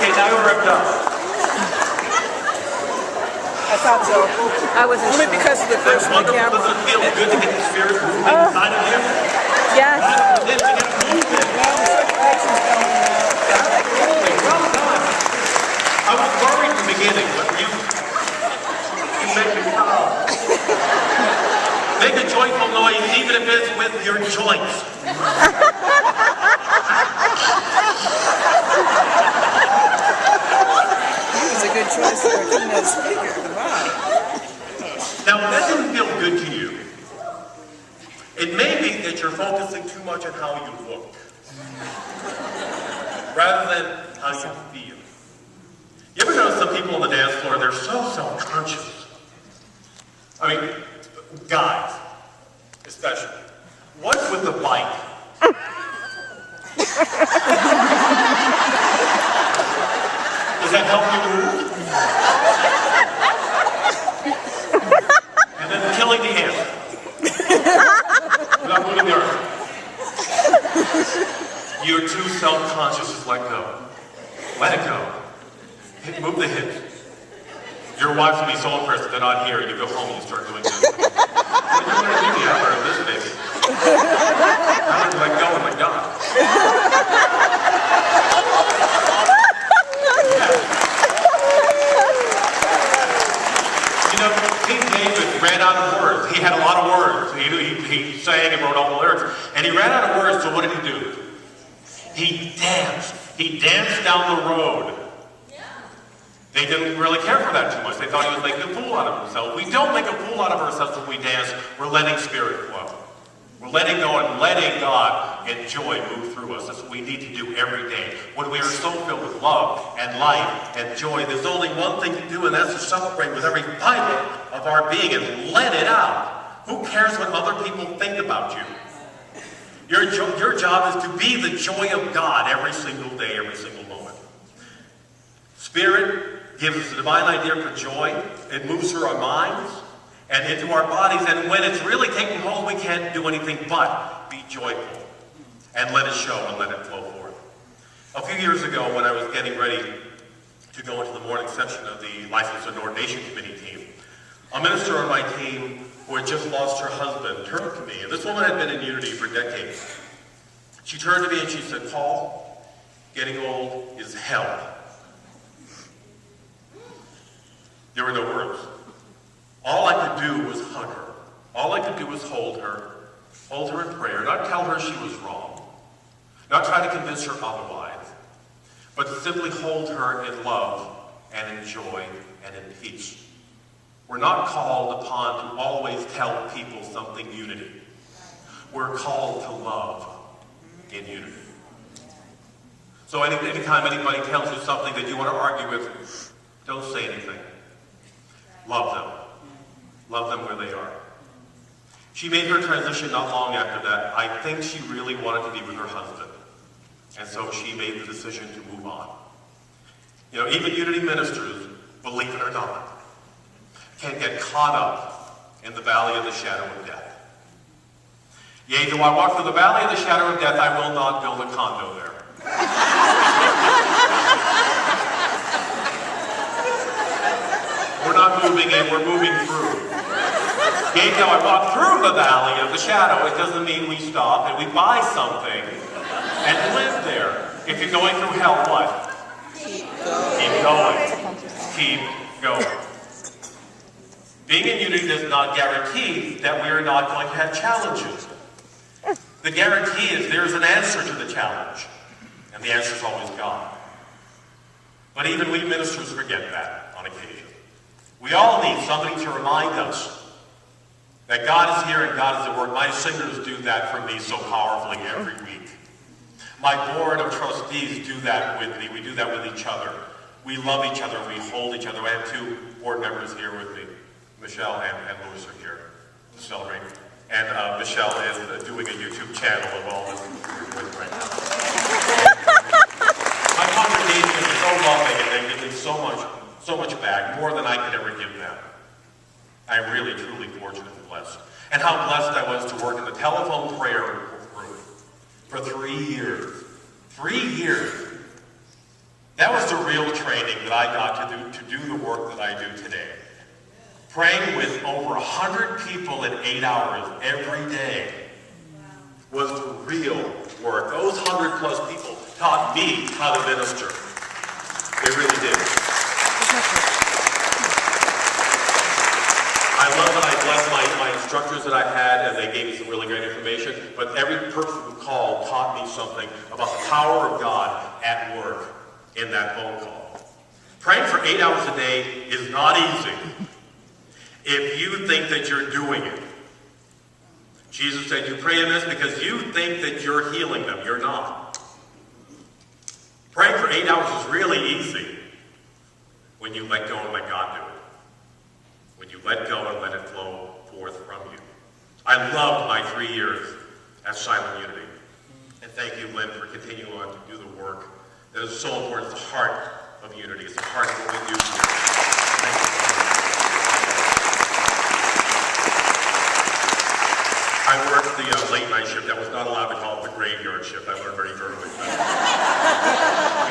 Okay, now you're ripped up. I thought so. I wasn't Only sure. because of the first on Does camera. it feel good to get the spirit moving inside of you? Yes. Then to get a movement. Well, the circulation's going now. Absolutely, well done. I was worried in the beginning, but you make me proud. Make a joyful noise, even if it's with your joints. It was a good choice for a keynote speaker. Wow. Now, if that didn't feel good to you, it may be that you're focusing too much on how you look, rather than how you feel. You ever notice some people on the dance floor, they're so self-conscious? I mean, guys, especially. What's with the bite? Does that help you move? And then killing the ant. Without moving the earth. You're too self-conscious, just let go. Let it go. Move the hips. Your wives will be so impressed that they're not here. You go home and you start doing this. What are you going to do? I learned this, baby. I learned to let go and let God. You know, King David ran out of words. He had a lot of words. He sang and wrote all the lyrics. And he ran out of words, so what did he do? He danced. He danced down the road. They didn't really care for that too much. They thought he was making a fool out of himself. We don't make a fool out of ourselves when we dance. We're letting spirit flow. We're letting go and letting God and joy move through us. That's what we need to do every day. When we are so filled with love and life and joy, there's only one thing to do, and that's to celebrate with every fiber of our being and let it out. Who cares what other people think about you? Your job is to be the joy of God every single day, every single moment. Spirit gives us a divine idea for joy. It moves through our minds and into our bodies. And when it's really taking hold, we can't do anything but be joyful and let it show and let it flow forth. A few years ago, when I was getting ready to go into the morning session of the License and Ordination Committee team, a minister on my team who had just lost her husband turned to me. And this woman had been in Unity for decades. She turned to me and she said, "Paul, getting old is hell." There were no words. All I could do was hug her. All I could do was hold her in prayer, not tell her she was wrong, not try to convince her otherwise, but to simply hold her in love and in joy and in peace. We're not called upon to always tell people something unity. We're called to love in unity. So anytime anybody tells you something that you want to argue with, don't say anything. Love them. Love them where they are. She made her transition not long after that. I think she really wanted to be with her husband. And so she made the decision to move on. You know, even Unity ministers, believe it or not, can get caught up in the valley of the shadow of death. Yea, though I walk through the valley of the shadow of death, I will not build a condo there. We're not moving in, we're moving through. Yea, though I walk through the valley of the shadow, it doesn't mean we stop and we buy something and live there. If you're going through hell, what? Keep going. Keep going. Being in unity does not guarantee that we are not going to have challenges. The guarantee is there's an answer to the challenge, and the answer is always God. But even we ministers forget that on occasion. We all need somebody to remind us that God is here and God is at work. My singers do that for me so powerfully every week. My board of trustees do that with me. We do that with each other. We love each other. We hold each other. I have two board members here with me. Michelle and Louis are here to celebrate. And Michelle is doing a YouTube channel of all this we're doing right now. My congregation is so loving and they give me so much back, more than I could ever give them. I'm really, truly fortunate and blessed. And how blessed I was to work in the telephone prayer room for 3 years. 3 years. That was the real training that I got to do the work that I do today. Praying with over 100 people in 8 hours every day was the real work. Those 100 plus people taught me how to minister. They really did. I love that I blessed my instructors that I had, and they gave me some really great information, but every person who called taught me something about the power of God at work in that phone call. Praying for 8 hours a day is not easy if you think that you're doing it. Jesus said, you pray in this because you think that you're healing them. You're not. Praying for 8 hours is really easy when you let go and let God do it. When you let go and let it flow forth from you. I loved my 3 years at Silent Unity. And thank you, Lynn, for continuing on to do the work that is so important. It's the heart of unity. It's the heart of what we do here. Thank you. I worked the late night shift. I was not allowed to call it the graveyard shift. I learned very early.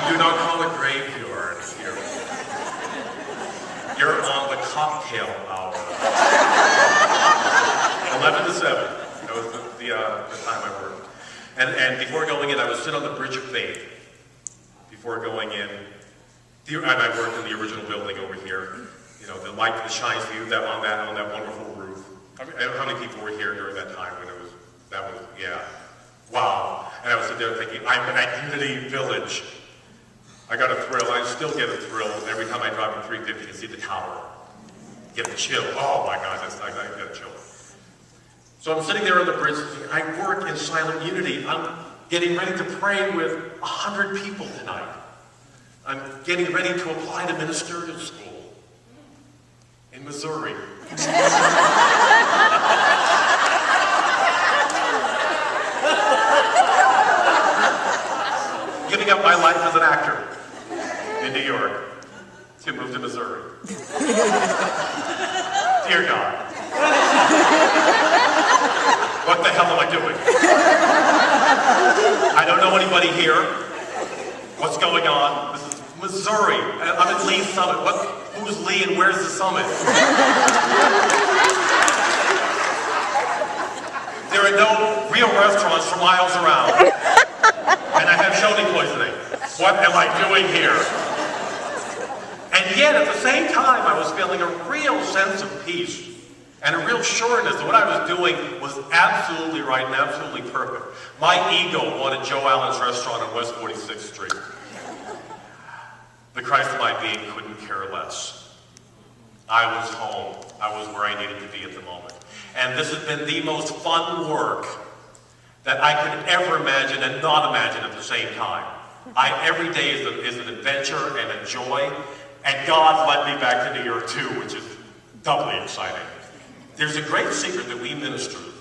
You do not call it graveyard here. You're on the cocktail hour. 11 to 7. That was the time I worked. And before going in, I would sit on the Bridge of Faith. Before going in, and I worked in the original building over here. You know, the light that shines for you on that wonderful roof. I mean, how many people were here during that time when yeah. Wow. And I was sitting there thinking, I'm at Unity Village. I got a thrill. I still get a thrill every time I drive in 350 and see the tower. Get the chill. Oh my gosh, I get a chill. So I'm sitting there on the bridge thinking, I work in Silent Unity. I'm getting ready to pray with 100 people tonight. I'm getting ready to apply to ministerial school in Missouri. Giving up my life as an actor in New York to move to Missouri. Dear God. What the hell am I doing? I don't know anybody here. What's going on? This is Missouri. I'm at Lee's Summit. Who's Lee and where's the summit? There are no real restaurants for miles around. And I have shoulder poisoning. What am I doing here? And yet, at the same time, I was feeling a real sense of peace and a real sureness that what I was doing was absolutely right and absolutely perfect. My ego wanted Joe Allen's restaurant on West 46th Street. The Christ of my being couldn't care less. I was home. I was where I needed to be at the moment. And this has been the most fun work that I could ever imagine and not imagine at the same time. Every day is an adventure and a joy, and God led me back to New York too, which is doubly exciting. There's a great secret that we ministers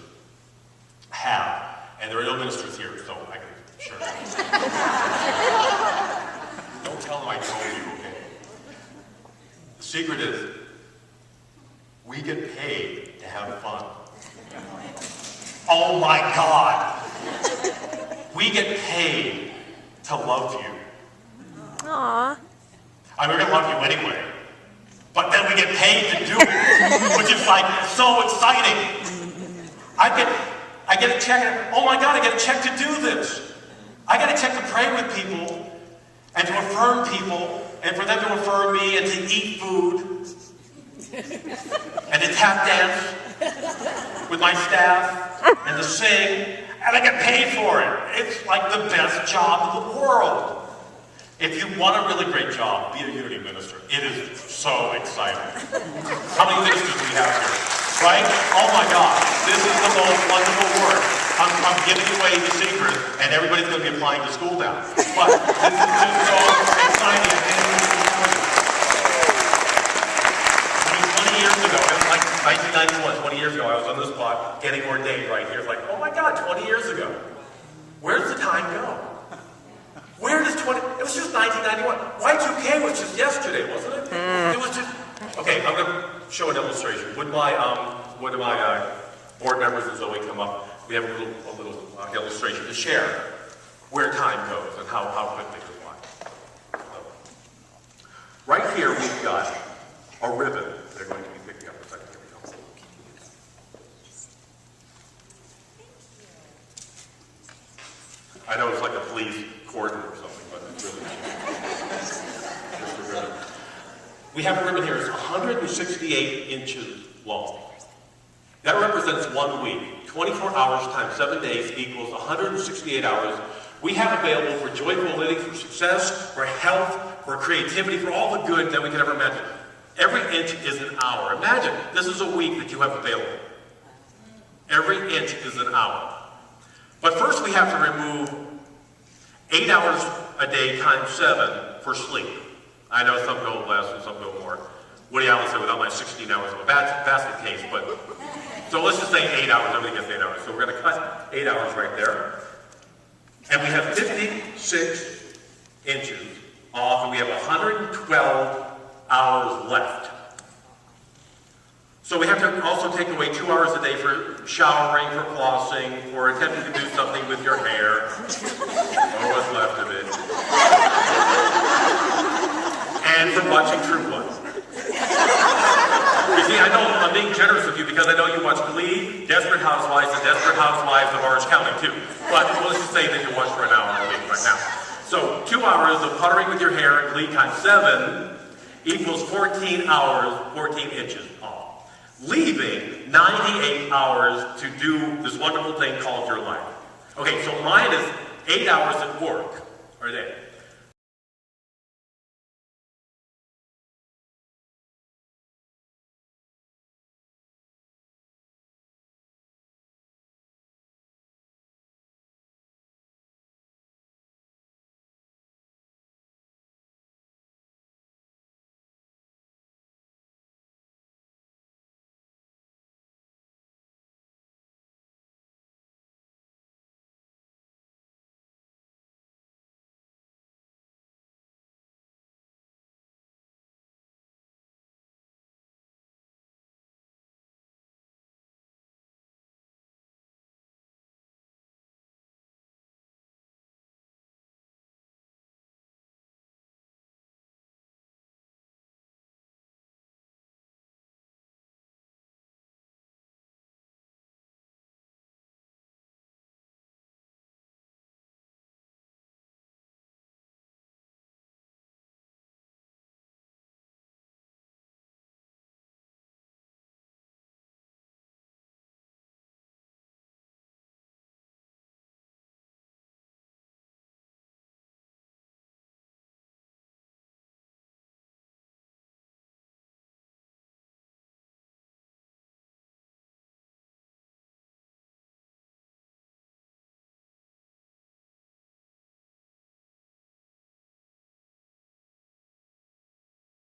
have, and there are no ministers here, so I can share it. Don't tell them I told you, okay? The secret is, we get paid to have fun. Oh my God! We get paid to love you. Aww. I mean, we're gonna love you anyway. But then we get paid to do it, which is like so exciting. I get a check, oh my God, I get a check to do this. I get a check to pray with people and to affirm people and for them to affirm me and to eat food and to tap dance with my staff and to sing, and I get paid for it. It's like the best job in the world. If you want a really great job, be a Unity minister. It is so exciting. How many ministers do we have here? Right? Oh my God, this is the most wonderful work. I'm giving away the secret, and everybody's going to be applying to school now. But this is just so exciting. I mean, 20 years ago, it was like 1991, 20 years ago, I was on this spot getting ordained right here. It's like, oh my God, 20 years ago. Where does the time go? Where does it was just 1991. Y2K was just yesterday, wasn't it? It was just, okay, I'm going to show an illustration. Would my board members and Zoe come up? We have a little illustration to share where time goes and how quickly it goes by. So, a ribbon they're going to be picking up. Here we go. I know it's like a police cordon or something, but it's really just a ribbon. We have a ribbon here. It's 168 inches long. That represents 1 week. 24 hours times 7 days equals 168 hours. We have available for joyful living, for success, for health, for creativity, for all the good that we could ever imagine. Every inch is an hour. Imagine, this is a week that you have available. Every inch is an hour. But first we have to remove 8 hours a day times 7 for sleep. I know some go less and some go more. Woody Allen said without my 16 hours of a basket case, but so let's just say 8 hours, everybody gets 8 hours. So we're going to cut 8 hours right there. And we have 56 inches off, and we have 112 hours left. So we have to also take away 2 hours a day for showering, for flossing, for attempting to do something with your hair, or what's left of it, and for watching True Blood. You see, I know I'm being generous with you because I know you watch Glee, Desperate Housewives, and Desperate Housewives of Orange County too. But let's just say that you watch for an hour a week right now. So 2 hours of puttering with your hair in Glee times 7 equals 14 hours, 14 inches off. Leaving 98 hours to do this wonderful thing called your life. Okay, so mine is 8 hours at work, or a day.